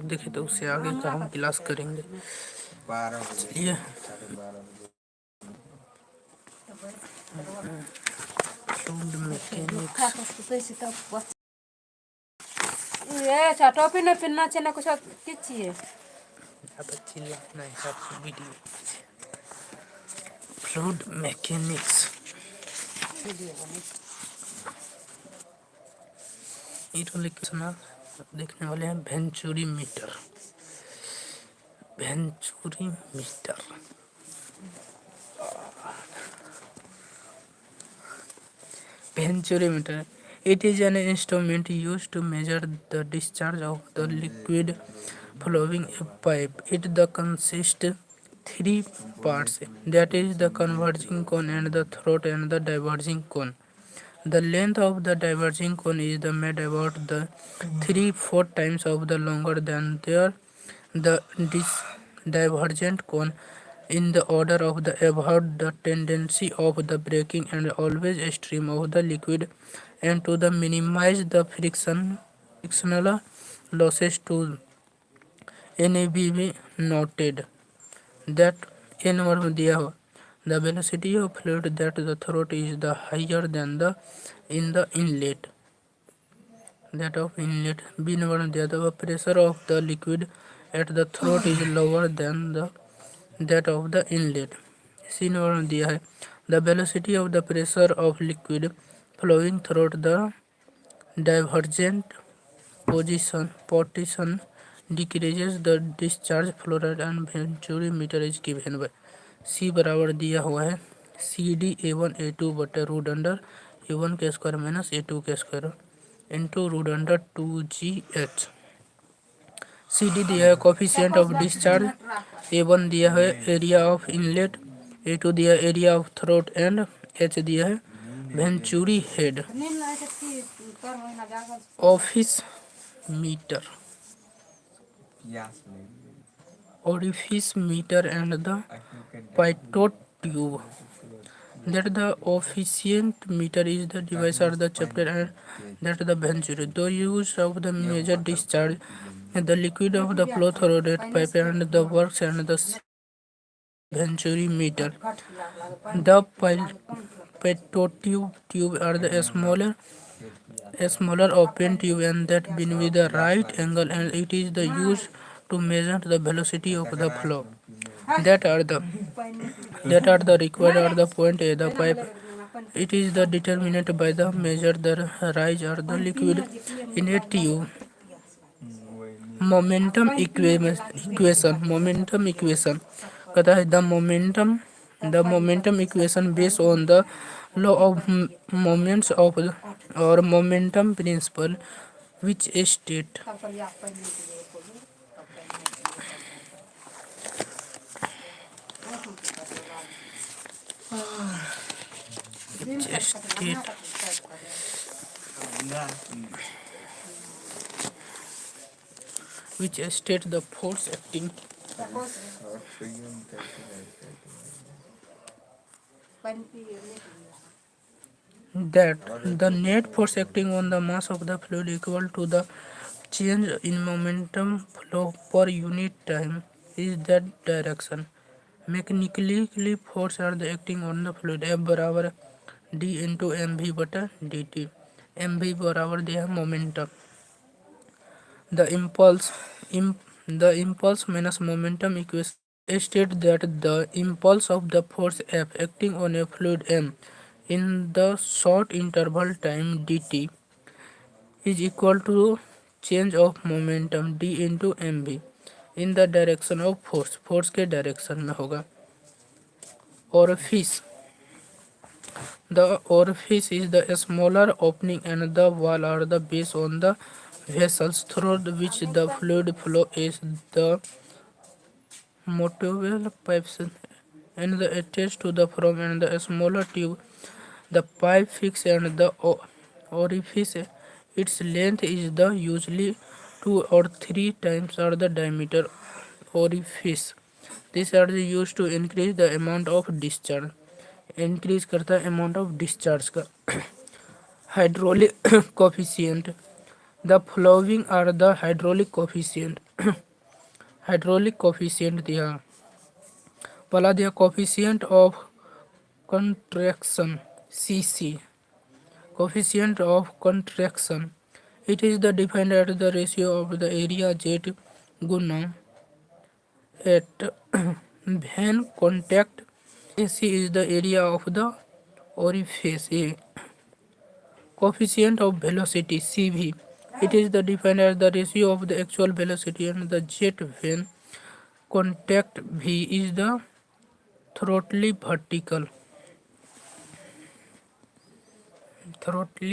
देखे तो उससे आगे का हम क्लास करेंगे। चलिए फ्लूइड मैकेनिक्स ये टोपी न पहनना चाहिए कुछ किचिए नहीं सब वीडियो फ्लूइड मैकेनिक्स इलेक्ट्रिकल देखने वाले हैं venturi meter. Venturi meter Venturimeter. It is an instrument used to measure the discharge of the liquid flowing a pipe. It the consists three parts, that is the converging cone and the throat and the diverging cone. The length of the diverging cone is the made about the 3-4 times of the longer than there. The divergent cone in the order of the avoid the tendency of the breaking and always a stream of the liquid and to the minimize the frictional losses to NABB noted that n वर्ग दिया हो the velocity of fluid that the throat is the higher than the in the inlet that of inlet b वर्ग दिया the pressure of the liquid at the throat is lower than the that of the inlet. C वर्ग दिया है the velocity of the pressure of liquid flowing through the divergent partition decreases the discharge flow rate and venturi meter is given by C बराबर दिया हुआ है CD A1 A2 बटे root under A1 के square minus A2 के square into root under 2GH। CD दिया है coefficient of discharge A1 दिया है एरिया ऑफ इनलेट A2 दिया है area of throat and H दिया है venturi head. Orifice meter orifice meter and the pitot tube that the officient meter is the device or the chapter and that the venturi the use of the major discharge the liquid of the flow through that pipe and the works and the venturi meter the pitot tube are the smaller open tube and that been with the right angle and it is the use to measure the velocity of the flow that are the required at the point A the pipe. It is the determined by the measure the rise or the liquid in a tube. Momentum equation कहता है the momentum equation based on the law of moments of or momentum principle which state which state the force acting that the net force acting on the mass of the fluid equal to the change in momentum flow per unit time is that direction. Mechanically force are the acting on the fluid F बराबर d into mv बटा dt mv बराबर दिया है momentum the impulse minus momentum equation state that the impulse of the force F acting on a fluid m in the short interval time dt is equal to change of momentum d into mv in the direction of force के direction में होगा। orifice the orifice is the smaller opening and the wall or the base on the vessels through which the fluid flow is the movable pipes and the attached to the frame and the smaller tube the pipe fix and the orifice its length is the usually 2 or 3 times or the diameter orifice these are used to increase the amount of discharge increase करता है amount of discharge का hydraulic coefficient the following are the hydraulic coefficient hydraulic coefficient दिया, पहला दिया coefficient of contraction cc, coefficient of contraction, it is the defined as the ratio of the area jet Guna at when contact ac is the area of the orifice a. Coefficient of velocity cv, it is the defined as the ratio of the actual velocity and the jet when contact v is the थ्रोटली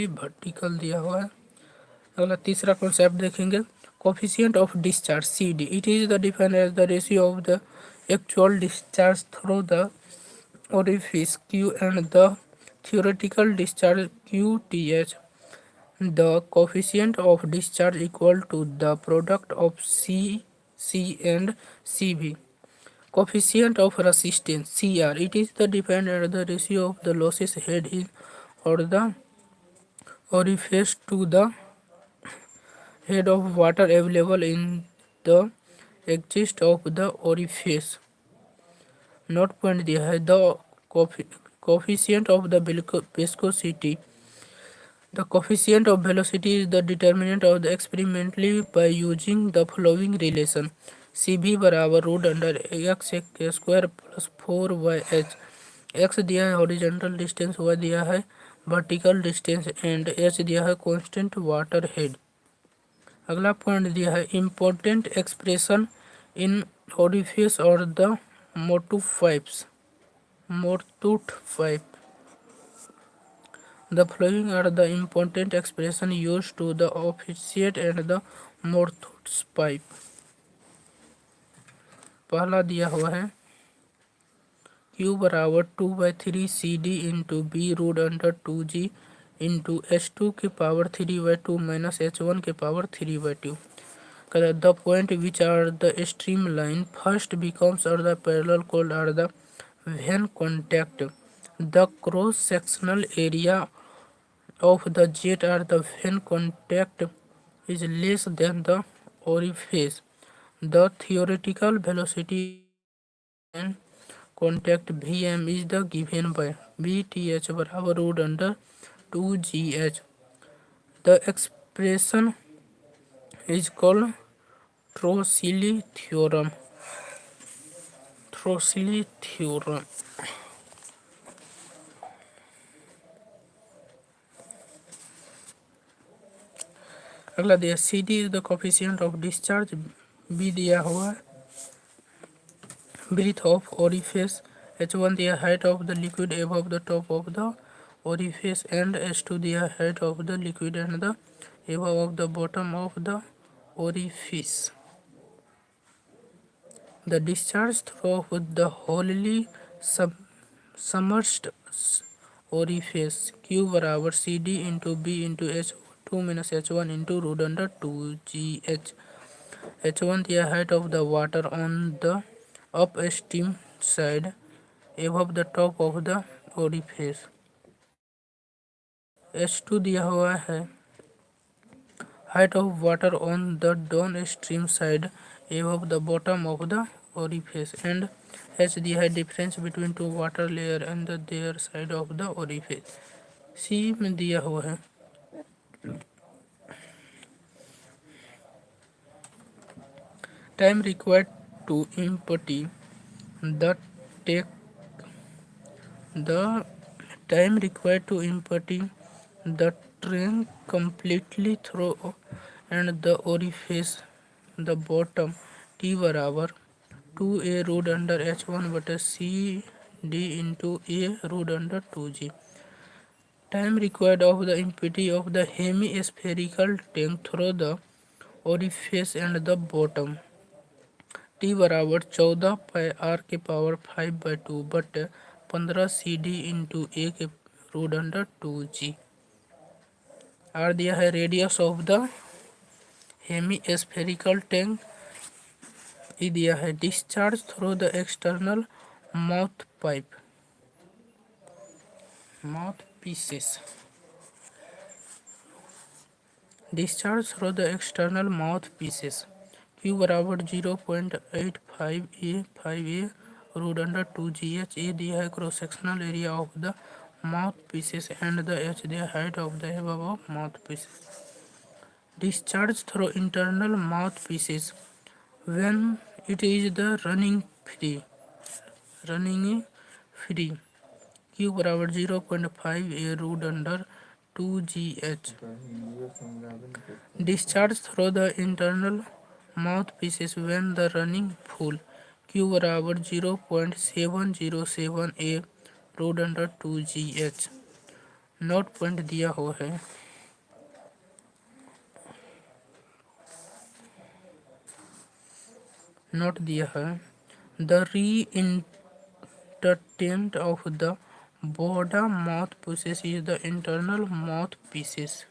vertical दिया हुआ है। अगला तीसरा concept देखेंगे, coefficient of discharge C D, it is the defined as the ratio of the actual discharge through the orifice Q and the theoretical discharge Q T H. The coefficient of discharge equal to the product of C C and C B. Coefficient of resistance CR, it is the defined as the ratio of the losses head in or the orifice to the head of water available in the exit of the orifice। Note point दिया है, the coefficient of the viscosity, the coefficient of velocity is the determinant of the experimentally by using the following relation cv बराबर root under x square plus 4yh। X दिया है horizontal distance, y दिया है vertical distance and h दिया है constant water head. अगला point दिया है इम्पोर्टेंट एक्सप्रेशन इन ओरिफिस और द मोर्टूथ pipe. The following are the important expressions used to the officiate and the Morthus pipe। पहला दिया हुआ है Q बराबर 2/3 CD into B root under 2G into H2 की पावर 3/2 माइनस H1 के power 3/2। The point which are the streamline first becomes are the parallel called are the when contact the cross sectional area of the jet are the when contact is less than the orifice। The theoretical velocity when contact Vm is the given by Vth बराबर root under 2gh। The expression is called Trosilli theorem। Trosilli theorem। अगला दिया C D is the coefficient of discharge, B दिया हुआ breadth of orifice, H1 दिया height of the liquid above the top of the orifice and H2 दिया height of the liquid and the above of the bottom of the orifice. The discharge through the wholly submerged orifice Q बराबर C D into B into H2 minus H1 into root under 2GH। H1 दिया height of the water on the upstream side above the top of the orifice। H2 दिया हुआ है height of water on the downstream side above the bottom of the orifice and H दिया है difference between two water layer and the their side of the orifice। C में दिया हुआ है time required to empty the take the time required to empty the tank completely through and the orifice the bottom T बराबर 2a root under H1 बटे C D into A root under 2G। Time required of the empty of the hemispherical tank through the orifice and the bottom T बराबर 14 के power 5/2 but 15 CD into ए के root under 2G। Are दिया है radius of the hemispherical tank, ये दिया है discharge through the external mouth pipe mouth pieces, discharge through the external mouth pieces Q बराबर 0.85 A root under 2GH। ए दिया है cross sectional area of the mouth pieces and the H दिया height of the above of mouth pieces. Discharge through internal mouth pieces when it is the running free। Q बराबर 0.5 A root under 2GH। Discharge through the internal mouth pieces when the running full। Q बराबर 0.707 A root under 2GH। Note point दिया हुआ है। Note दिया है the reentrant of the Borda mouth pieces is the internal mouth pieces.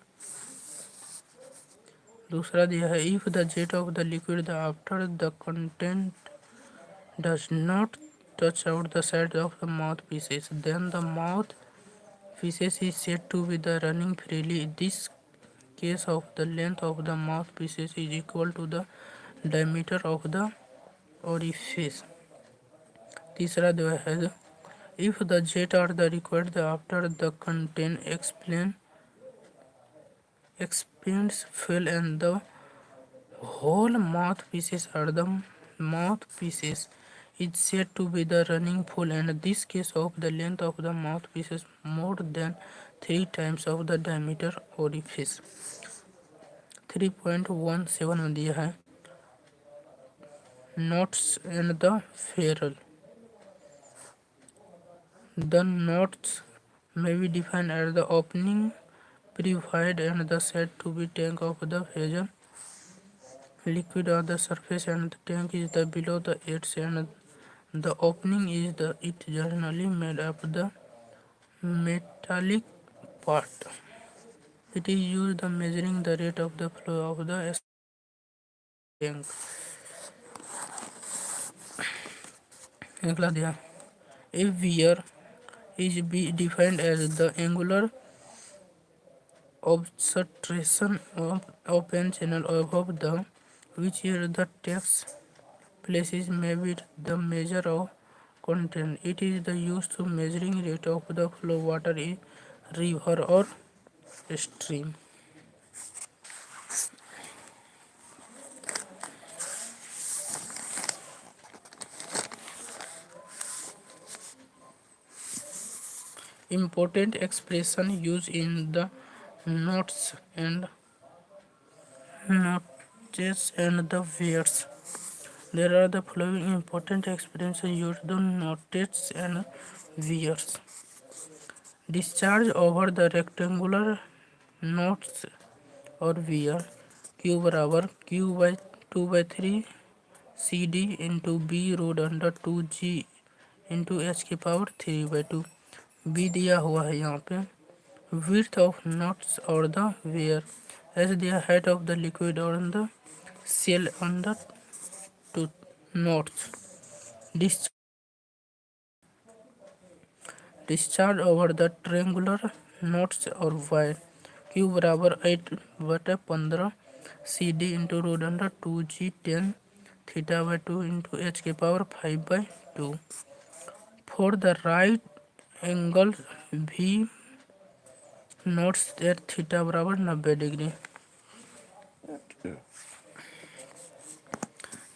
दूसरा दिया है if the jet of the liquid the after the content does not touch out the side of the mouth pieces then the mouth pieces is said to be the running freely। This case of the length of the mouth pieces is equal to the diameter of the orifice। तीसरा जो है if the jet are the required after the content expands fill and the whole mouth pieces are the mouth pieces is said to be the running full and this case of the length of the mouth pieces more than 3 times of the diameter orifice। 3.17 में दिया है knots and the ferrule। The knots may be defined as the opening provided and the said to be tank of the vessel liquid on the surface and the tank is the below the edge and the opening is the it generally made up the metallic part। It is used the measuring the rate of the flow of the tank। अगला दिया a weir is be defined as the angular obstruction of open channel above the which is the text places may be the measure of content। It is the used to measuring rate of the flow water in river or stream। Important expression used in the notes and notes and the weirs। There are the following important expressions used the notes and weirs। Discharge over the rectangular notes और weir। Q बराबर Q/2/3 CD into B root under 2G into H की power 3/2। B दिया हुआ है यहाँ पे width of nuts और the weir। H दिया height of the liquid और the shell on the two knots। Discharge over the triangular knots और wire। Q बराबर 8/15 CD into root under 2G 10 θ/2 into H की power 5/2। For the right angle V notes at theta बराबर 90 degree.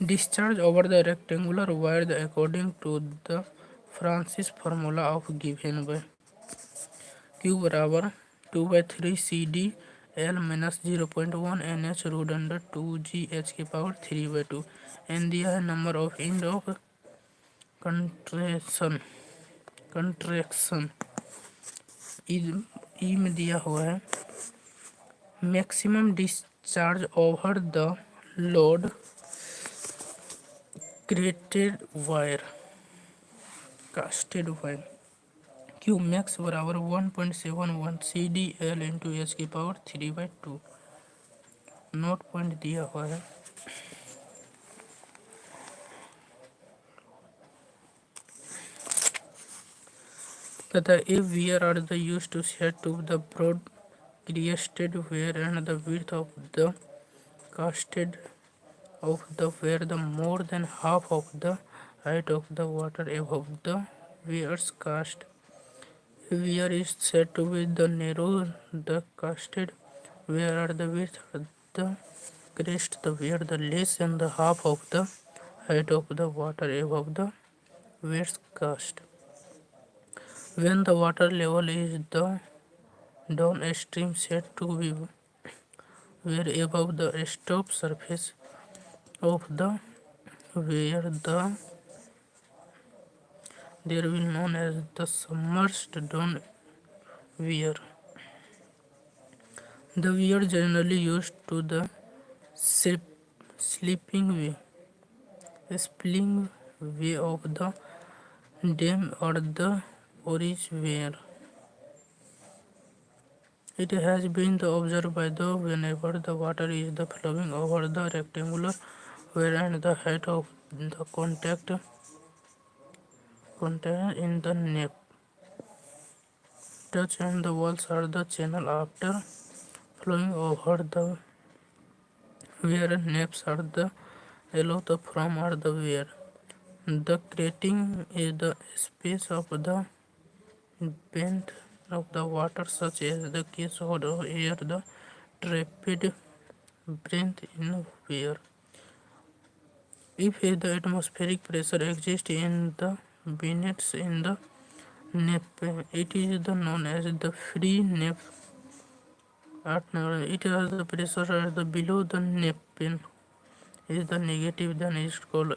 Discharge over the rectangular wire according to the Francis formula of given by Q बराबर 2/3 CD L minus 0.1 NH root under 2G H की power 3/2। N दिया है number of end of contraction. E में दिया हुआ है maximum discharge over the load casted weir. Q max बराबर 1.71 CD L into H की पावर 3/2। नोट पॉइंट दिया हुआ है तथा ए weir are the used to set to the broad created wear and the width of the casted of the where the more than half of the height of the water above the wear's cast. Weir is said to be the narrow, the casted, where are the width are the crest, the where the less than the half of the height of the water above the wear's cast. When the water level is the downstream said to be where above the top surface of the where there will known as the submerged down weir. The weir generally used to the sleeping way, spilling way of the dam or the orage weir. It has been observed by the whenever the water is the flowing over the rectangular weir and the height of the container in the nape touch and the walls are the channel after flowing over the weir naps are the allow the from or the weir. The grating is the space of the bend of the water such as the case of air the trapid breath in weir. If the atmospheric pressure exists in the beneath in the nape, it is the known as the free nape. It has the pressure at the below the nape is the negative, then is called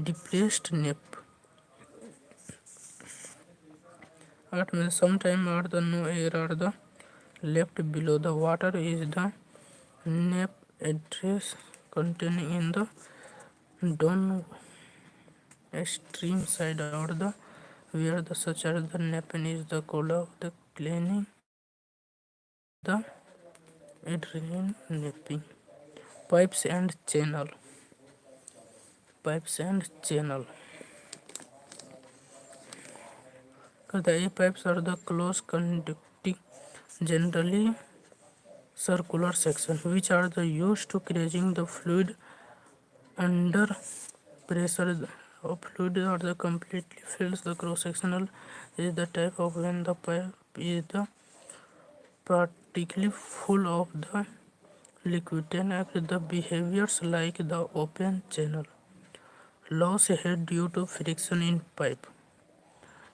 depressed nape. At sometime at the no air are the left below the water is the nape address containing in the down stream side or the where the such as the nape is the called of the cleaning the adrenaline napping. Pipes and channel. The A pipes are the close conducting, generally circular section, which are the used to creating the fluid under pressure of fluid or the completely fills the cross sectional is the type of when the pipe is the partially full of the liquid then act the behaviors like the open channel. Loss head due to friction in pipe.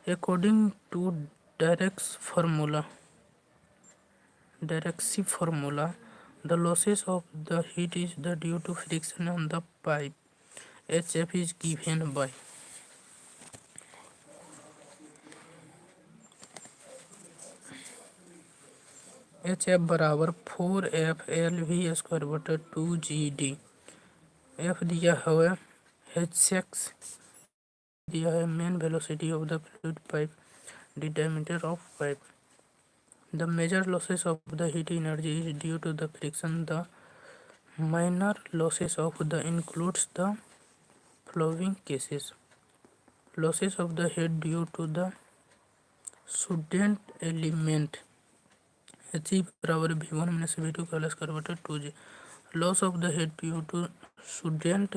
According to Direx's formula, the losses of the heat is the due to friction on the pipe. HF is given by HF बराबर 4FLV square बटा 2GD. F दिया हुआ H6 दिया है main velocity of the fluid pipe, the diameter of pipe. The major losses of the heat energy is due to the friction. The minor losses of the includes the following cases. Losses of the heat due to the student element H बराबर V1 minus V2 का square बटा 2G. Loss of the heat due to student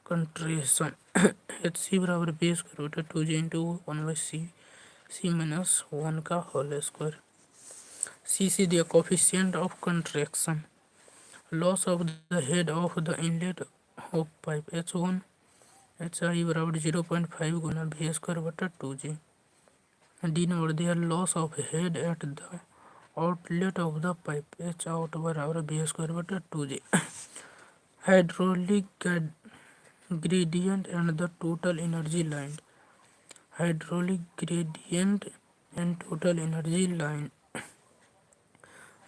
contraction Hc बराबर B square बटा 2G into 1 by C minus 1 का whole square. C the coefficient of contraction. Loss of the head of the inlet of pipe H1 HI बराबर 0.5 गुना V square बटा 2G. D number दिया loss of head at the outlet of the pipe H out बराबर V square बटा 2G. Hydraulic gradient and the total energy line. Hydraulic gradient and total energy line.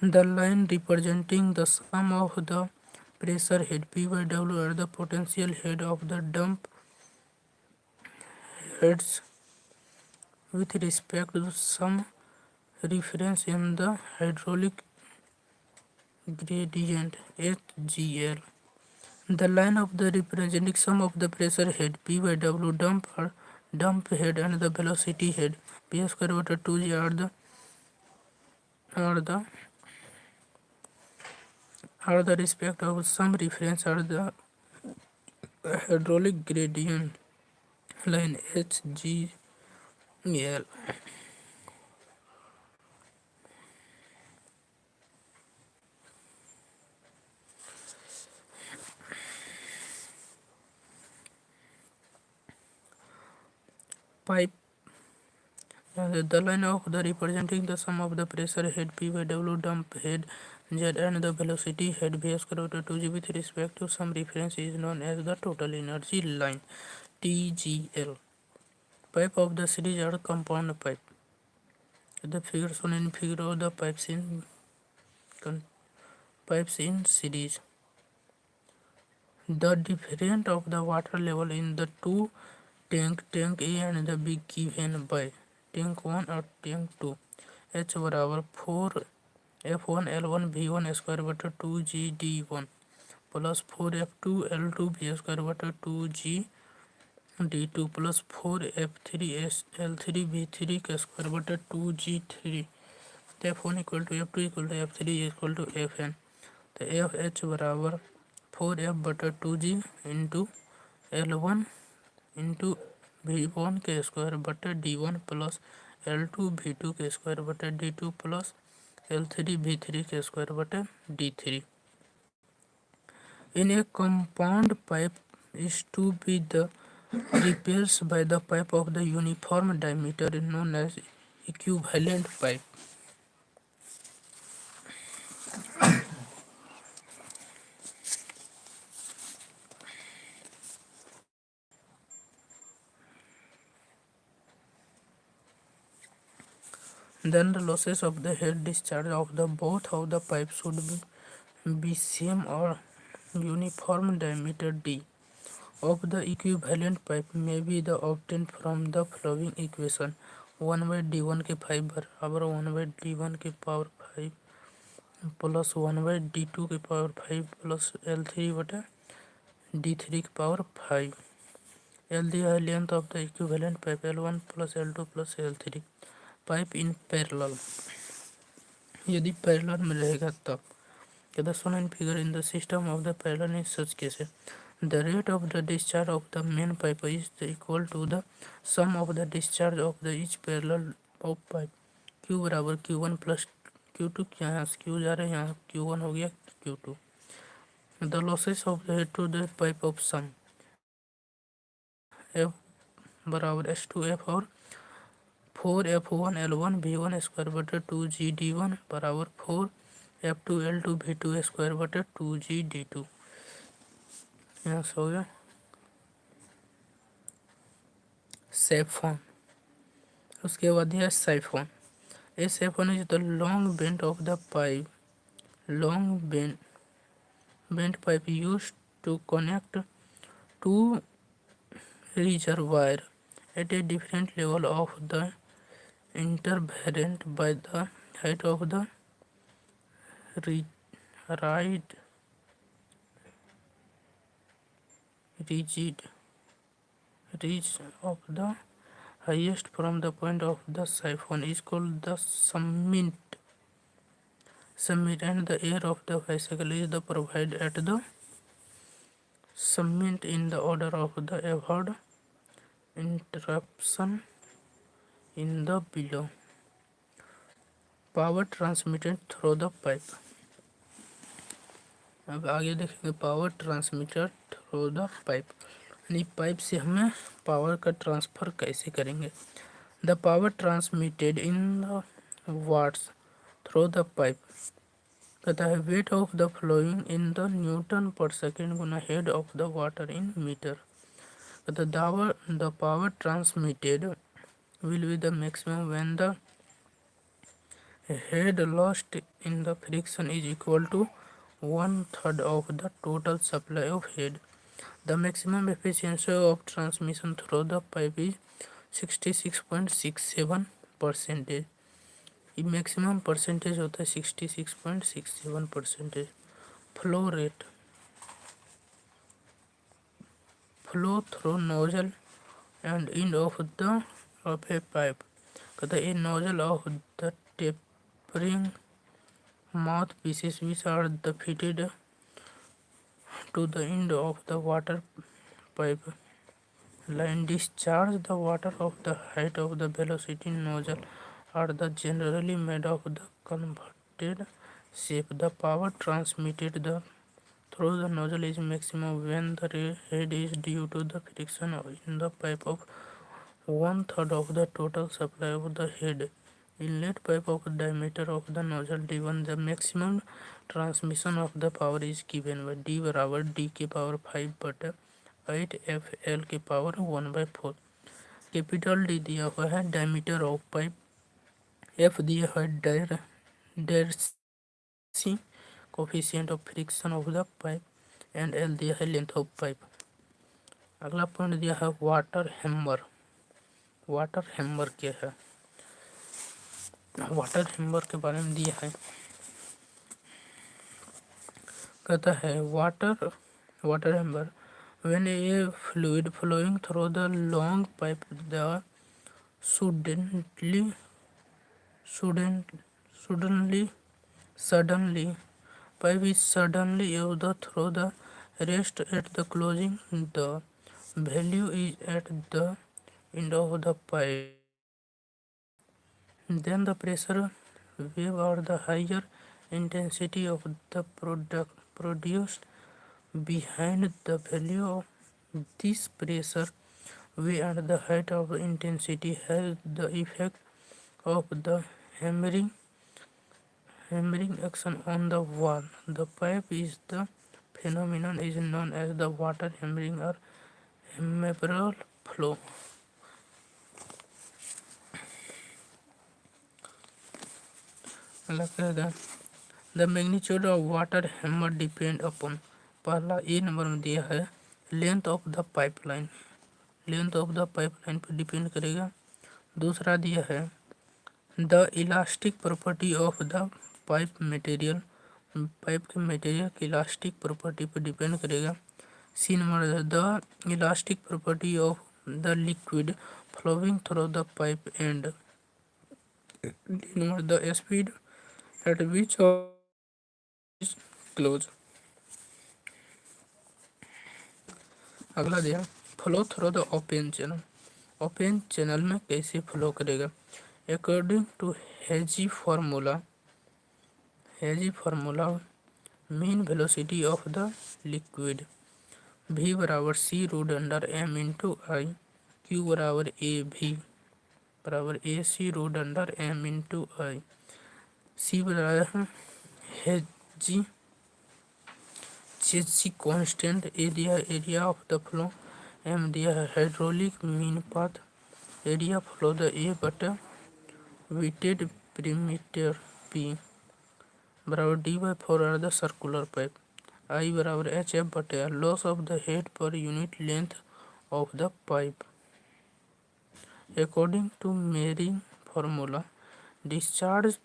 The line representing the sum of the pressure head P by W are the potential head of the dump heads with respect to some reference in the hydraulic gradient HGL. The line of the representing sum of the pressure head P by W dump head and the velocity head P square over 2G are the respect of some reference are the hydraulic gradient line HGL. Pipe, the line of the representing the sum of the pressure head P by W, dump head Z, and the velocity head V square root 2G with respect to some reference is known as the total energy line TGL. Pipe of the series are compound pipe. The figure shown in figure of the pipes in series. The difference of the water level in the two tank A and the B given by tank 1 और tank 2 H बराबर 4 F1 L1 V1 square बटा 2G D1 plus 4 F2 L2 V square बटा 2G D2 plus 4 F3 L3 V3 का square बटा 2G3 F1 equal to F2 equal to F3 equal to Fn। तो FH बराबर 4F बटा 2G into L1 into V1 के square बटा D1 plus L2 V2 के square बटा D2 plus L3 V3 के स्क्वायर बटा D3। In a compound pipe is to be the repairs by the pipe of the uniform diameter known as equivalent pipe. Then the losses of the head discharge of the both of the pipes should be same or uniform diameter D of the equivalent pipe may be the obtained from the following equation 1 by D1 के 5 बराबर 1 by D1 के power 5 plus 1 by D2 के power 5 plus L3 बटा D3 के power 5। L दिया है length of the equivalent pipe L1 plus L2 plus L3 pipe in parallel यदि parallel में रहेगा तब the shown in figure in the system of the parallel in such cases the rate of the discharge of the main pipe is equal to the sum of the discharge of the each parallel of pipe Q बराबर Q1 plus Q2 यहाँ से Q जा रहा है यहाँ Q1 हो गया Q2। the losses of the head to the pipe of sum F बराबर S2F और 4F1 L1 V1 स्क्वायर बटे 2G D1 बराबर 4F2 L2 V2 स्क्वायर बटे 2G D2 यहाँ से हो गया। सेफोन उसके बाद है siphon. A siphon is the long bent of the pipe long bent pipe use to connect to reservoir at a different level of the intervalent by the height of the right rigid ridge of the highest from the point of the siphon is called the summit and the air of the bicycle is the provided at the summit in the order of the avoid interruption in the below power transmitted through the pipe। अब आगे देखेंगे power transmitter through the pipe यानी pipe से हमें power का transfer कैसे करेंगे। The power transmitted in the watts through the pipe कहता है weight of the flowing in the newton per second गुना head of the water in metre. The power transmitted will be the maximum when the head lost in the friction is equal to 1/3 of the total supply of head. The maximum efficiency of transmission through the pipe is 66.67%। ये maximum percentage होता है 66.67%। Flow rate flow through nozzle and and of a pipe कहता है a nozzle of the tapering mouth pieces which are the fitted to the end of the water pipe line discharge the water of the height of the velocity nozzle are the generally made of the converted shape. The power transmitted through the nozzle is maximum when the head is due to the friction in the pipe of one-third of the total supply of the head. Inlet pipe of diameter of the nozzle given the maximum transmission of the power is given by d बराबर d के power 5 बटा 8 F L के power 1/4। Capital D दिया हुआ है diameter of pipe, F दिया है Darcy's coefficient of friction of the pipe and L दिया है लेंथ ऑफ पाइप। अगला पॉइंट दिया है वाटर हैमर। वाटर हैमर क्या है? वाटर हैमर के बारे में दिया है, कहता है water hammer when a fluid flowing through the long pipe the suddenly pipe is suddenly used through the rest at the closing, the value is at the end of the pipe, then the pressure wave or the higher intensity of the product produced behind the value of this pressure wave and the height of intensity has the effect of the hammering action on the wall. The pipe is the phenomenon is known as the water hammering or hammeral flow. The magnitude of water hammer depend upon, पहला ए number में दिया है length of the pipeline, length of the pipeline पर depend करेगा। दूसरा दिया है the elastic property of the pipe material, pipe के मटेरियल की इलास्टिक प्रॉपर्टी पर डिपेंड करेगा। C number the elastic property of the liquid flowing through the pipe and D number the speed at which is close. अगला दिया flow through the open channel, open channel में कैसे flow करेगा? According to hazy formula mean velocity of the liquid v बराबर C root under M into I, Q बराबर A भी बराबर A C root under M into I, C बराबर Chezy Chezy constant, A दिया area of the flow, M दिया है hydraulic mean path, area flow the A बटा wetted perimeter P बराबर d/4 or the circular pipe, I बराबर H F बटे loss of the head per unit length of the pipe. According to Manning formula discharge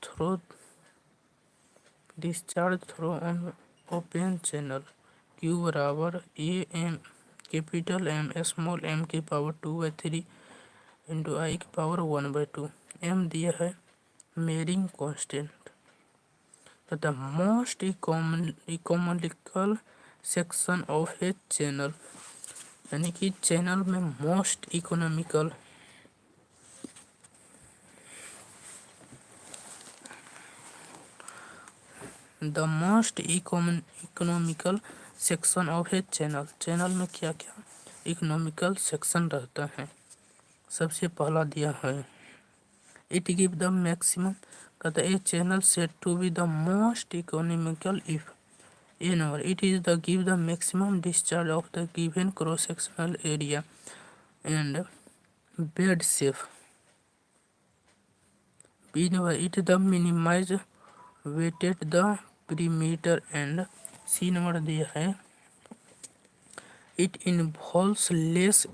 through on open channel Q बराबर A M capital M small M की power 2/3 into I की power 1/2, M दिया है Manning constant. The most economical section of a channel, यानी कि channel में most economical the most economical section of A channel, channel में क्या क्या इकोनॉमिकल सेक्शन रहता है? सबसे पहला दिया है इट गिव द मैक्सिमम, कहता है a channel set to be the most economical if a number it is the give the maximum discharge of the given cross sectional area and bed safe, B number it the minimise wetted the perimeter and C number दिया है it involves less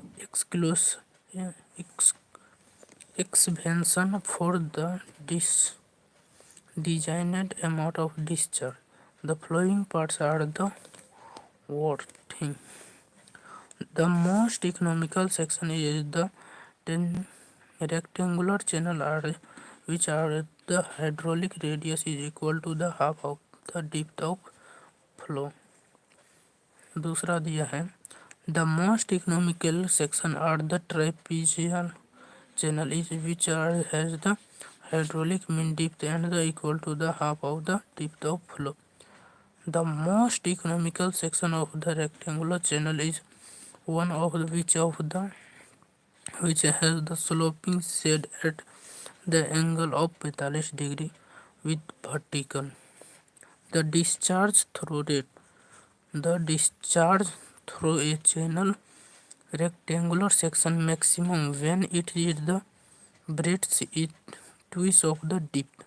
expansion for the designed amount of discharge. The following parts are the working. The most economical section is the 10 rectangular channel are which are the hydraulic radius is equal to the half of the depth of flow. दूसरा दिया है The most economical section are the trapezial channel is which has the hydraulic mean depth and the equal to the half of the depth of flow. The most economical section of the rectangular channel is one of which has the sloping side at the angle of 45 degree with vertical. The discharge through rate. The discharge through a channel rectangular section maximum when it is the breadth is twice of the depth.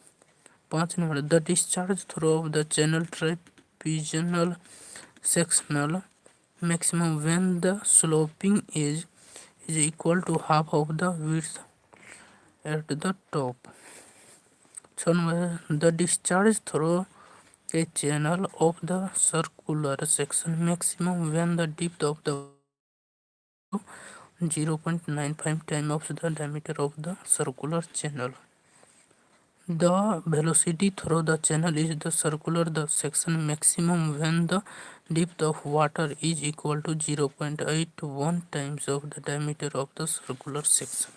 5 number the discharge through of the channel trapezial sectional maximum when the sloping edge is equal to half of the width at the top. 6 number the discharge through a channel of the circular section maximum when the depth of the 0.95 times of the diameter of the circular channel. The velocity through the channel is the circular the section maximum when the depth of water is equal to 0.81 times of the diameter of the circular section.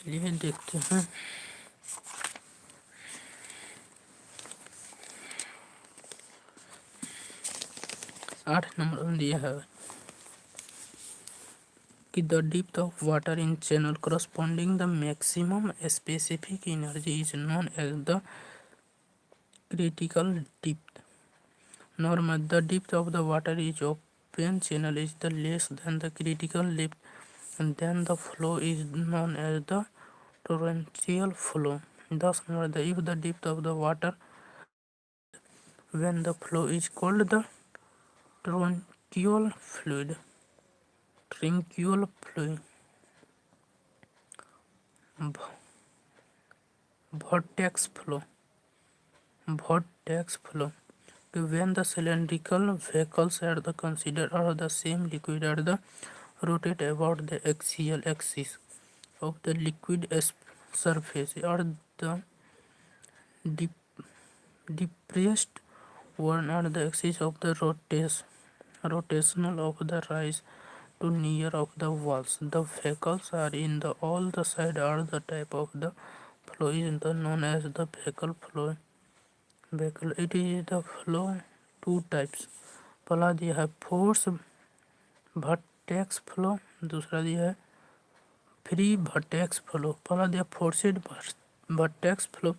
चलिए देखते हैं 8 number में दिया है कि the depth of water in channel corresponding the maximum specific energy is known as the critical depth. Normal the depth of the water is open channel is the less than the critical depth and then the flow is known as the torrential flow. Thus, if the depth of the water when the flow is called the torrential fluid, tranquil fluid, vortex flow, when the cylindrical vehicles are the considered are the same liquid are the rotate about the axial axis of the liquid surface or the depressed one are the axis of the rotational of the rise to near of the walls. The vehicles are in the all the side are the type of the flow is the known as the vehicle flow. Vehicle it is the flow two types. पहला दिया है force vertex flow, दूसरा दिया है free vertex flow. पहला दिया forced vertex flow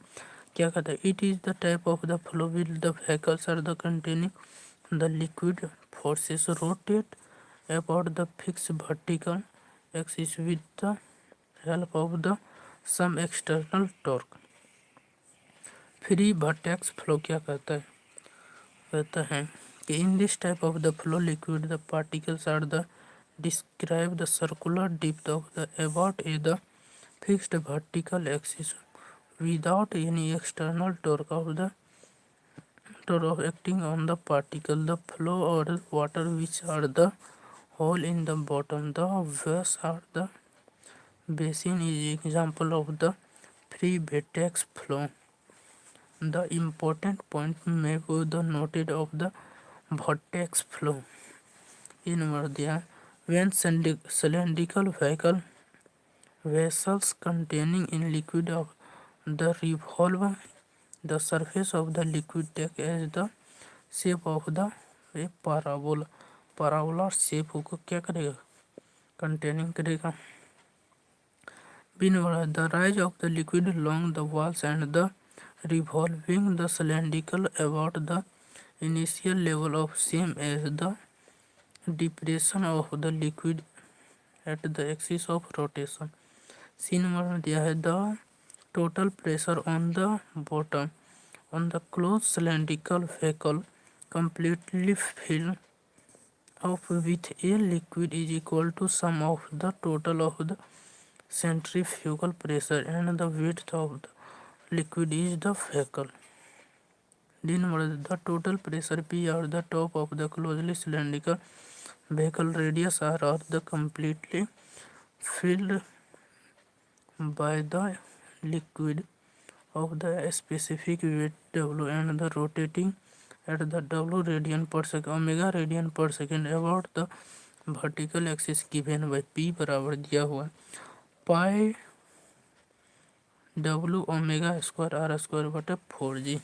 क्या कहता है it is the type of the flow with the vehicles are the containing the liquid forces rotate about the fixed vertical axis with the help of the some external torque. Free vertex flow क्या कहता है कि in this type of the flow liquid the particles are the describe the circular depth of the about the fixed vertical axis without any external torque of the torque acting on the particle. The flow or water which are the hole in the bottom the vase or the basin is example of the free vortex flow. The important point may be the noted of the vortex flow in Mardya when cylindrical vehicle vessels containing in liquid of the revolve the surface of the liquid take as the shape of the a parabola shape को क्या करेगा containing करेगा. The rise of the liquid along the walls and the revolving the cylindrical about the initial level of same as the depression of the liquid at the axis of rotation. Scene में दिया है the total pressure on the bottom on the closed cylindrical vehicle completely filled up with a liquid is equal to sum of the total of the centrifugal pressure and the width of the liquid is the vehicle. The total pressure P or the top of the closely cylindrical vehicle radius R or the completely filled by the liquid of the specific weight W and the rotating at the W radian per second omega radian per second about the vertical axis given by P बराबर दिया हुआ पाई W omega square R square बटे 4G।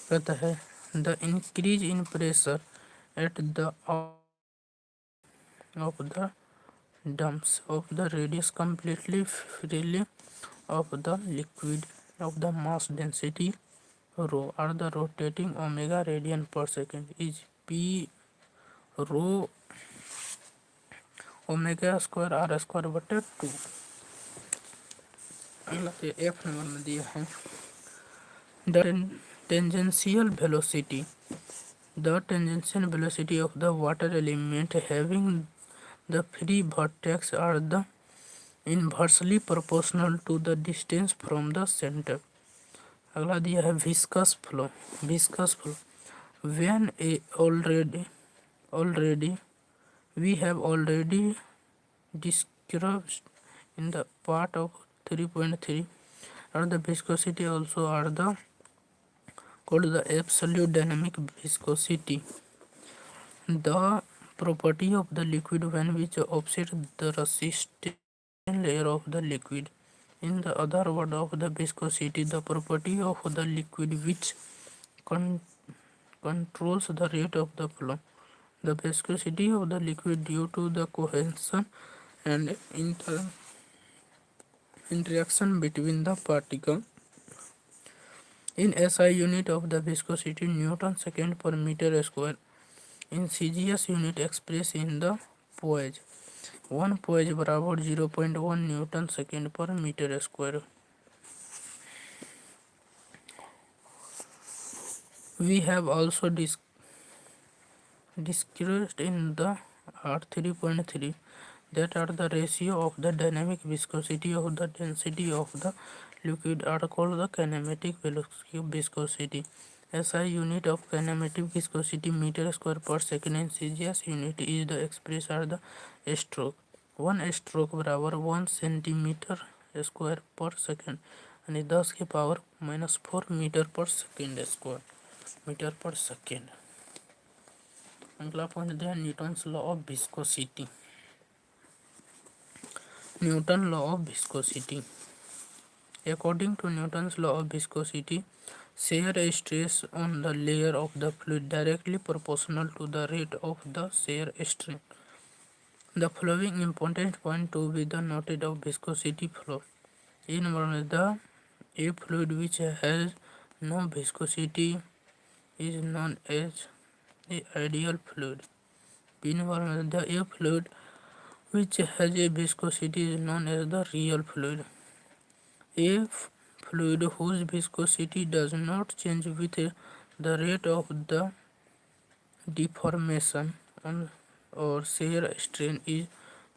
कहता है the increase in pressure at the of the dumps of the radius completely freely of the liquid of the mass density rho are the rotating omega radian per second is P rho omega square R square बटे 2। अगला F number में दिया है the tangential velocity the tangential velocity of the water element having the free vertex are the inversely proportional to the distance from the center। अगला दिया है viscous flow when already we have already described in the part of 3.3 are the viscosity also are the called the absolute dynamic viscosity, the property of the liquid when which offset the resistance layer of the liquid। In the other word of the viscosity, the property of the liquid which controls the rate of the flow। The viscosity of the liquid due to the cohesion and interaction between the particles। In SI unit of the viscosity Newton second per meter square। In CGS unit expressed in the poise 1 poise बराबर 0.1 newton second per metre square. We have also discussed in the R3.3 that are the ratio of the dynamic viscosity of the density of the liquid are called the kinematic viscosity। SI unit of kinematic viscosity meter square per second and CGS unit is the express are the stroke 1 stroke बराबर 1 centimetre square पर second यानी 10 की power -4 metre पर second square. अगला point दिया Newton's law of viscosity. Newton law of viscosity according to Newton's law of viscosity shear stress on the layer of the fluid directly proportional to the rate of the shear strain। The following important point to be the noted of viscosity flow in the a fluid which has no viscosity is known as the ideal fluid। In the a fluid which has a viscosity is known as the real fluid। A fluid whose viscosity does not change with the rate of the deformation or shear strain is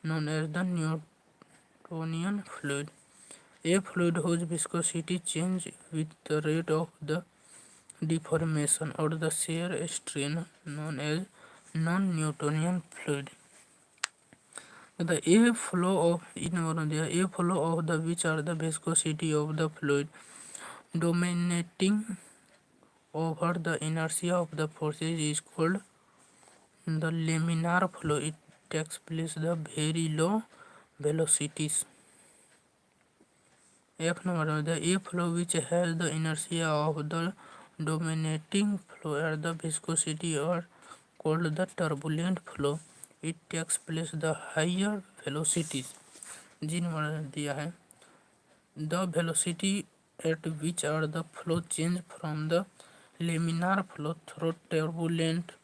known as the Newtonian fluid। A fluid whose viscosity changes with the rate of the deformation or the shear strain known as non-Newtonian fluid। The a flow of the which are the viscosity of the fluid dominating over the inertia of the forces is called the laminar flow। It takes place the very low velocities। F number the a flow which has the inertia of the dominating flow at the viscosity are called the turbulent flow। It takes place the higher velocities। जिन दिया है the velocity at which are the flow change from the laminar flow through turbulent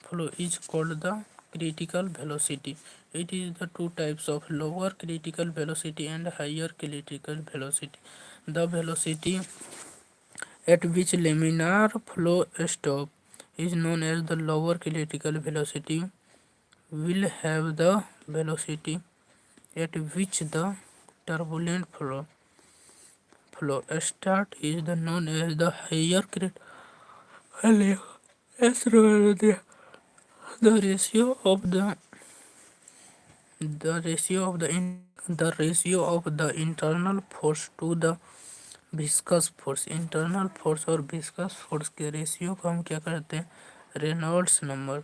flow is called the critical velocity। It is the two types of lower critical velocity and higher critical velocity। The velocity at which laminar flow stop is known as the lower critical velocity will have the velocity at which the turbulent flow start is known as the higher critical level. As the ratio of the ratio of the internal force to the viscous force, internal force और viscous force के ratio को हम क्या करते हैं, Reynolds number.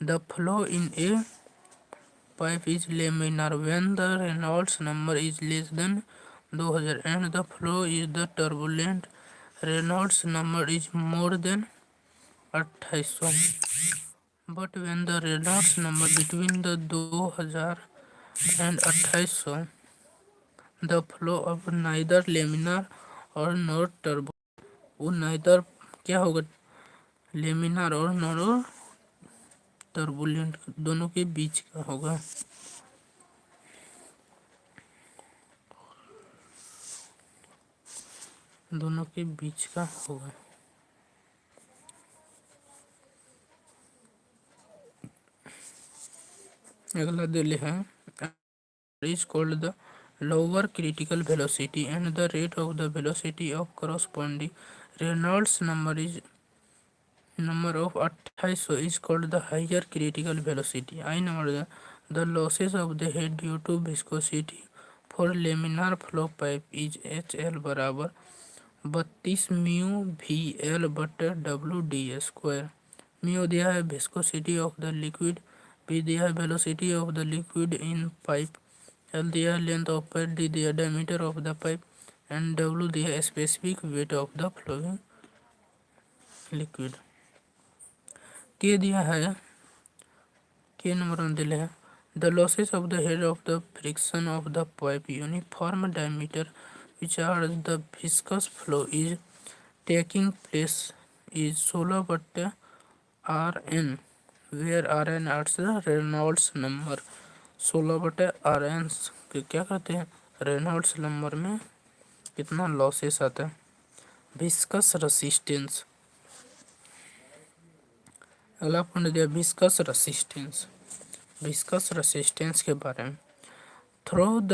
The flow in A pipe is laminar when the Reynolds number is less than 2000 and the flow is the turbulent. Reynolds number is more than 2800. But when the Reynolds number between the 2000 and 2800, the flow of neither laminar और not turbo, वो neither क्या होगा, laminar और not turbulent दोनों के बीच का होगा. दोनों के बीच का होगा. अगला दिल है is called the lower critical velocity and the rate of the velocity of corresponding Reynolds number of 2800 is called the higher critical velocity. I number the losses of the head due to viscosity for laminar flow pipe is HL बराबर 32 mu V L बटे W D square. Mu दिया है viscosity of the liquid, V दिया है velocity of the liquid in pipe, L दिया है length of pipe, D दिया diameter of the pipe and W दिया है specific weight of the flowing liquid. K दिया है, के नंबर में दिले है the losses of the head of the friction of the pipe uniform diameter which are the viscous flow is taking place is 16 बट्टे Rn, where Rn is the Reynolds number. 16 बटे Rn के क्या कहते हैं, Reynolds number में कितना losses आता है. विस्कस रेसिस्टेंस, अगला पॉइंट दिया विस्कस रेसिस्टेंस. विस्कस रेसिस्टेंस के बारे में through the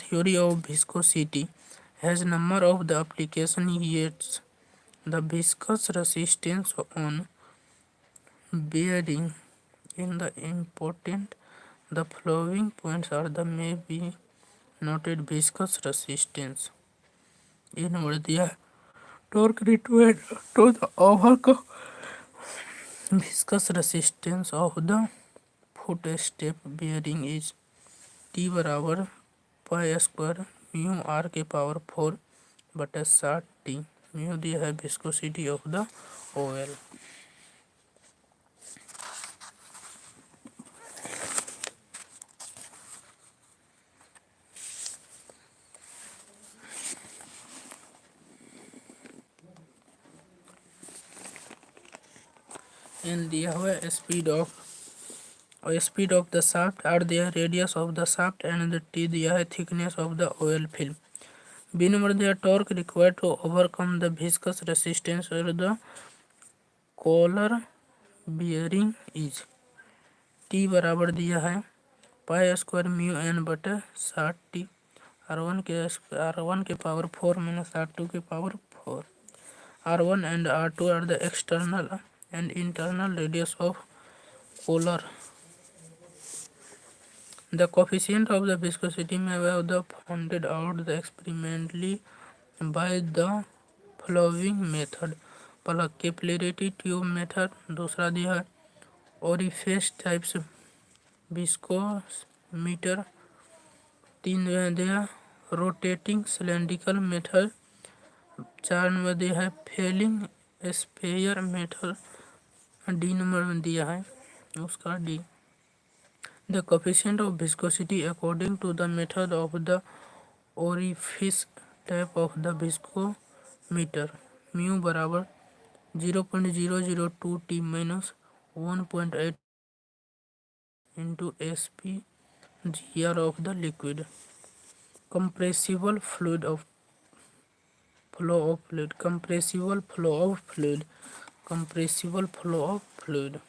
theory of viscosity has number of the application yet the viscous resistance on bearing in the important the following points are the may be noted. viscous resistance in दिया torque required to the overcome viscous resistance of the footstep bearing is T बराबर pi square mu R के power 4 बटे 60 T. Mu दिया है viscosity of the oil. N दिया हुआ है speed of the shaft, R दिया है radius of the shaft and the T दिया है thickness of the oil film. B number दिया torque required to overcome the viscous resistance और the collar bearing is T बराबर दिया है pi square mu N बटे 60 टी. आर वन के power 4 minus R2 के power 4. R1 and R2 are the external and internal radius of collar. The coefficient of the viscosity may be found out experimentally by the following method. पहला capillary tube method, दूसरा दिया है orifice types viscometer, तीन दिया rotating cylindrical method, 4 number दिया है falling sphere method, D number में दिया है उसका D. The coefficient of viscosity according to the method of the orifice type of the viscometer mu बराबर 0.002 t minus 1.8 into sp gr of the liquid. Compressible fluid of flow of fluid, compressible flow of fluid, compressible flow of fluid.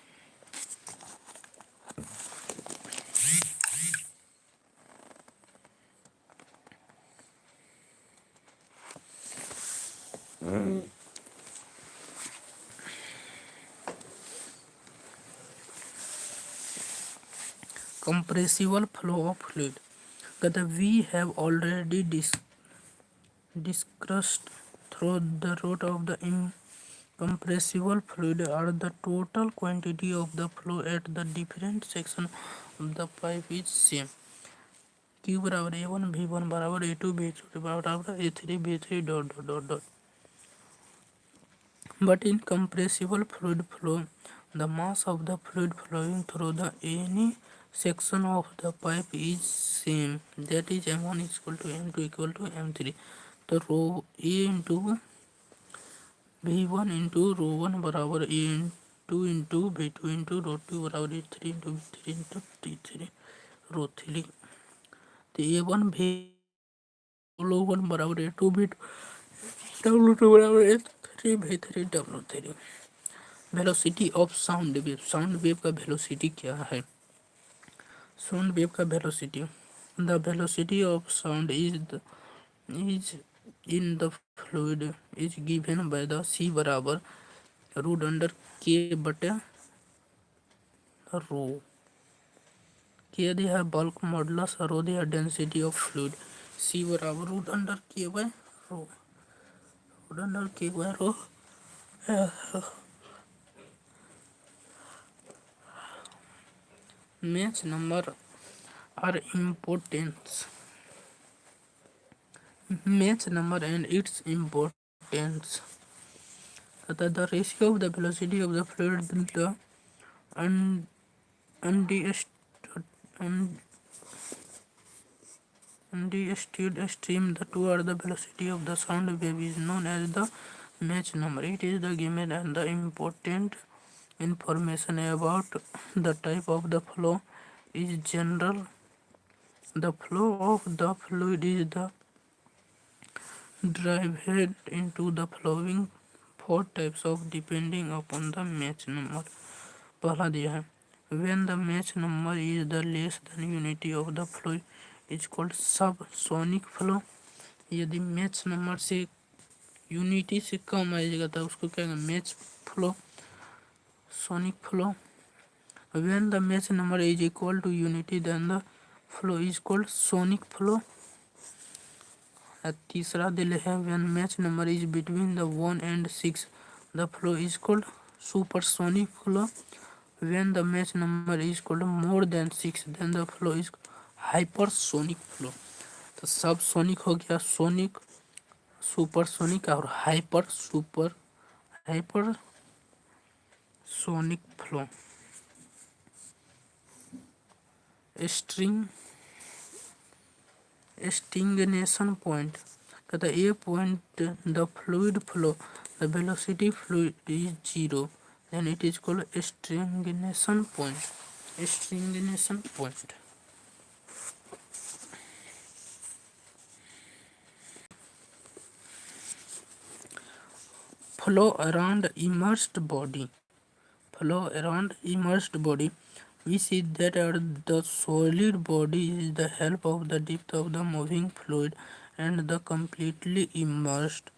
Compressible flow of fluid. That we have already discussed through the root of the incompressible fluid are the total quantity of the flow at the different section of the pipe is same. Q बराबर A1 V1 बराबर A2 V2 बराबर A3 V3 dot dot dot dot. But in compressible fluid flow, the mass of the fluid flowing through the any section of the pipe is same. That is M1 is equal to M2 equal to M3. तो rho A into V1 into rho one बराबर A into into V2 into rho two बराबर A3 into V3 into T3 row three. तो A1 V रो one बराबर A2 V2 W2 बराबर A3 V3 W3. Velocity of sound wave. Sound wave का velocity क्या है? Sound wave का velocity, the velocity of sound is in the fluid is given by the C बराबर root under के बटे रो. के दिया है बल्क मॉडुलस, रो दिया है डेंसिटी ऑफ फ्लूइड. सी बराबर root under K by rho. Root under K by rho. Match number are importance. Match number and its importance. The ratio of the velocity of the fluid, the undistorted stream, the two are the velocity of the sound wave is known as the Mach number. It is the given and the important information about the type of the flow is general. The flow of the fluid is the divided into the following four types of depending upon the Mach number. पहला दिया है when the Mach number is the less than unity of the flow is called subsonic flow. यदि Mach number से unity से कम आएगा तो उसको क्या कहेंगे? Match flow, sonic flow. when the Mach number is equal to unity then the flow is called sonic flow. तीसरा दिले है when Mach number is between the 1 and 6 the flow is called supersonic flow. when the Mach number is called more than 6 then the flow is hypersonic flow. तो सब sonic हो गया, sonic, supersonic और hypersonic flow. Stagnation point. कहता है a point the fluid flow the velocity fluid is zero then it is called stagnation point. Stagnation point. Flow around immersed body. Flow around immersed body. We see that the solid body is the help of the depth of the moving fluid and the completely immersed.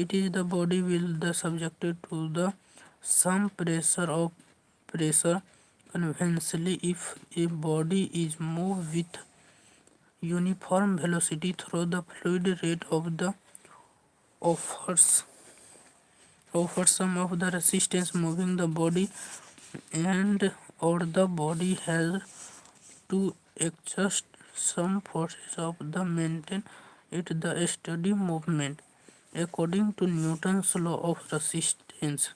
It is the body will the subjected to the some pressure conventionally. If a body is moved with uniform velocity through the fluid rate of the offers some of the resistance moving the body and or the body has to exert some forces of the maintain it the steady movement. According to Newton's law of resistance,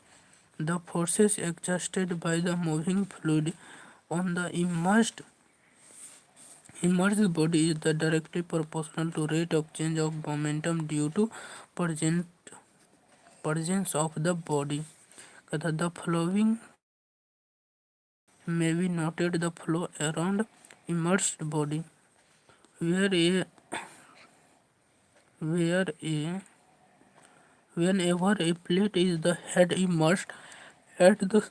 the forces exerted by the moving fluid on the immersed body is the directly proportional to rate of change of momentum due to presence of the body. The following may be noted: the flow around immersed body, where a whenever a plate is the head immersed at the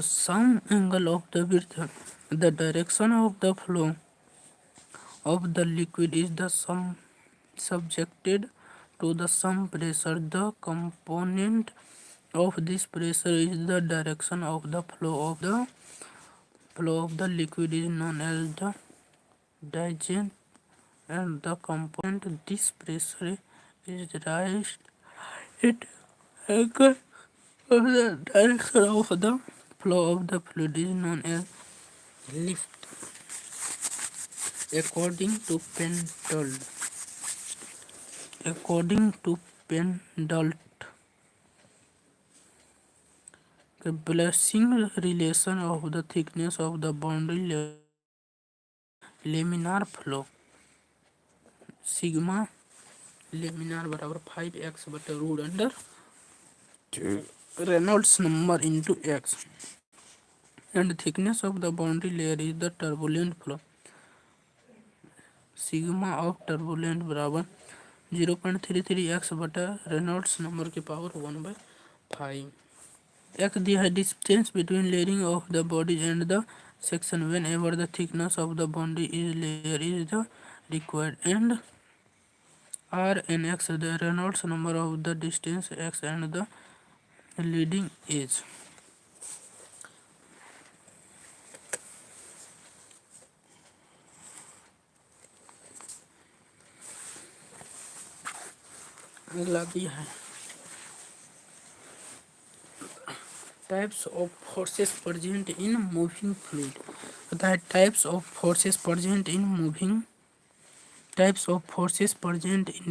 some angle of the width, the direction of the flow of the liquid is the subjected to the some pressure. The component of this pressure is the direction of the flow of the liquid is known as the direction, and the component this pressure is raised it angle of the direction of the flow of the fluid is known as lift. According to Pendleton, the balancing relation of the thickness of the boundary laminar flow sigma laminar बराबर 5x बटे root under Reynolds number into x, and the thickness of the boundary layer is the turbulent flow. Sigma of turbulent बराबर 0.33x बटा Reynolds number के power 1/5. X the distance between layering of the body and the section whenever the thickness of the boundary is layer is the required, and R and X the Reynolds number of the distance x and the leading edge. अगला दिया है types of forces present in moving fluid. होता है types of forces present in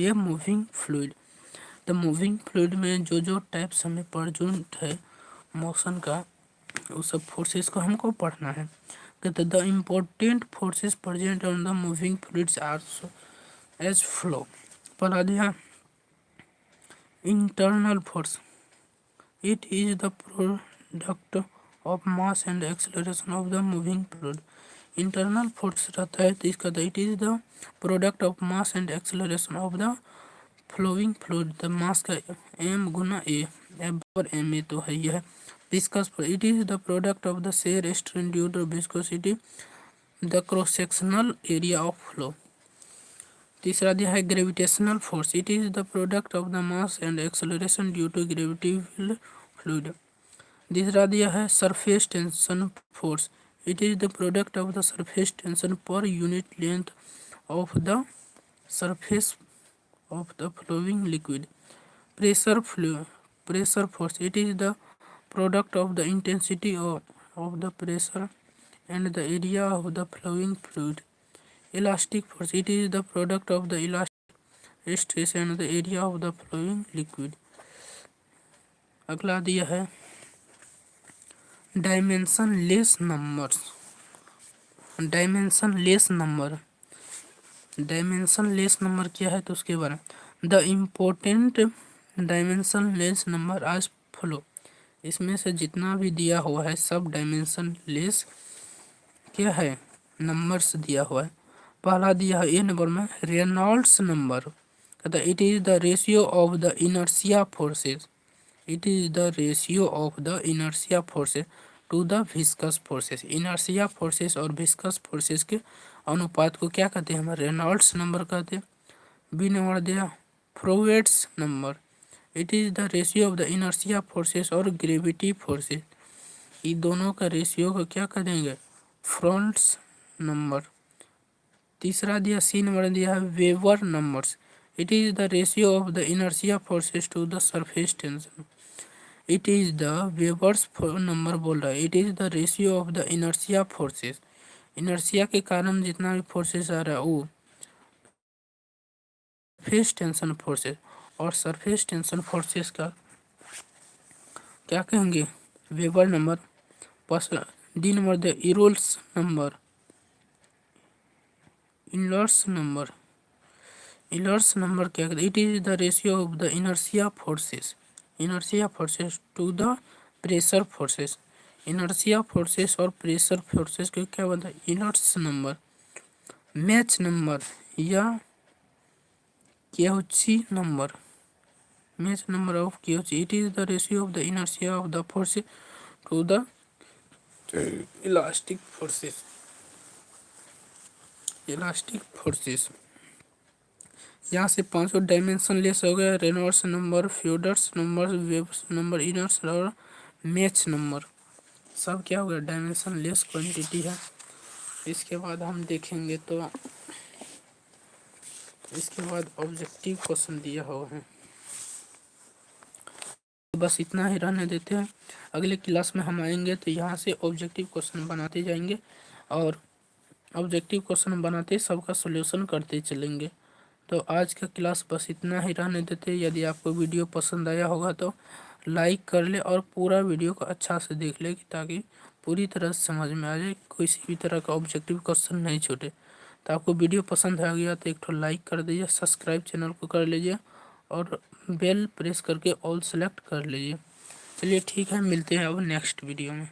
a moving fluid. The moving fluid में जो types हमें present है motion का, उस सब फोर्सेस को हमको पढ़ना है. कहते the important forces present on the moving fluids are as flow. पढ़ा दिया internal force. It is the product of mass and acceleration of the moving fluid. Internal force रहता है तो इसका it is the product of mass and acceleration of the flowing fluid. The mass का m गुना a, और ma तो है यह. Viscous it is the product of the shear strain due to viscosity the cross sectional area of flow. तीसरा दिया है gravitational force. It is the product of the mass and acceleration due to gravitational fluid. तीसरा दिया है surface tension force. It is the product of the surface tension पर unit length of the surface of the flowing liquid. Pressure force. It is the product of the intensity of the pressure and the area of the flowing fluid. Elastic force. It is the product of the elastic stress and the area of the flowing liquid. अगला दिया है dimensionless numbers. Dimensionless number क्या है तो उसके बारे में the important dimensionless number आज फ्लो. इसमें से जितना भी दिया हुआ है सब डायमेंशनलेस क्या है नंबर्स दिया हुआ है. पहला दिया है ए नंबर में रेनॉल्ड्स नंबर. कहता है it is the ratio of the inertia forces. It is the ratio of the inertia forces to the viscous forces. Inertia forces और विस्कस फोर्सेस के अनुपात को क्या कहते हैं हम रेनॉल्ड्स नंबर कहते हैं. बी नंबर दिया Froude's number. It is the ratio of the inertia forces और ग्रेविटी फोर्सेस. ये दोनों का रेशियो को क्या करेंगे फ्रॉन्ट्स नंबर. तीसरा दिया सी नंबर दिया है Weber numbers. It is the ratio of the inertia forces to the surface tension. It is the Weber's number बोल रहा है. It is the ratio of the inertia forces. Inertia के कारण जितना भी फोर्सेस आ रहा है वो सरफेस टेंशन फोर्सेस, और सरफेस टेंशन फोर्सेस का क्या कहेंगे Weber number. D number the Euler's number. Euler's number क्या कहते हैं. It is the ratio of the inertia forces to the pressure forces. Inertia forces और प्रेशर फोर्सेस को क्या बनता है इनर्स नंबर. मैच नंबर या Cauchy number. Mach number of Cauchy. It is the ratio of the inertia of the forces to the elastic forces. यहाँ से पांचों dimensionless हो गया, रेनॉल्ड्स नंबर, फ्यूडर्स नंबर, वेव्स नंबर, इनर्स और Mach number, सब क्या हो गया डायमेंशन लेस क्वांटिटी है। इसके बाद हम देखेंगे तो इसके बाद ऑब्जेक्टिव क्वेश्चन दिया हुआ है, तो बस इतना ही रहने देते हैं। अगले क्लास में हम आएंगे तो यहाँ से ऑब्जेक्टिव क्वेश्चन बनाते जाएंगे और ऑब्जेक्टिव क्वेश्चन बनाते सबका सॉल्यूशन करते चलेंगे। तो आज का क्लास बस इतना ही रहने देते। यदि आपको वीडियो पसंद आया होगा तो लाइक कर ले और पूरा वीडियो को अच्छा से देख ले ताकि पूरी तरह से समझ में आ जाए, किसी भी तरह का ऑब्जेक्टिव क्वेश्चन नहीं छूटे। तो आपको वीडियो पसंद आ गया तो एक ठो लाइक कर दीजिए, सब्सक्राइब चैनल को कर लीजिए और बेल प्रेस करके ऑल सेलेक्ट कर लीजिए। चलिए ठीक है, मिलते हैं अब नेक्स्ट वीडियो में।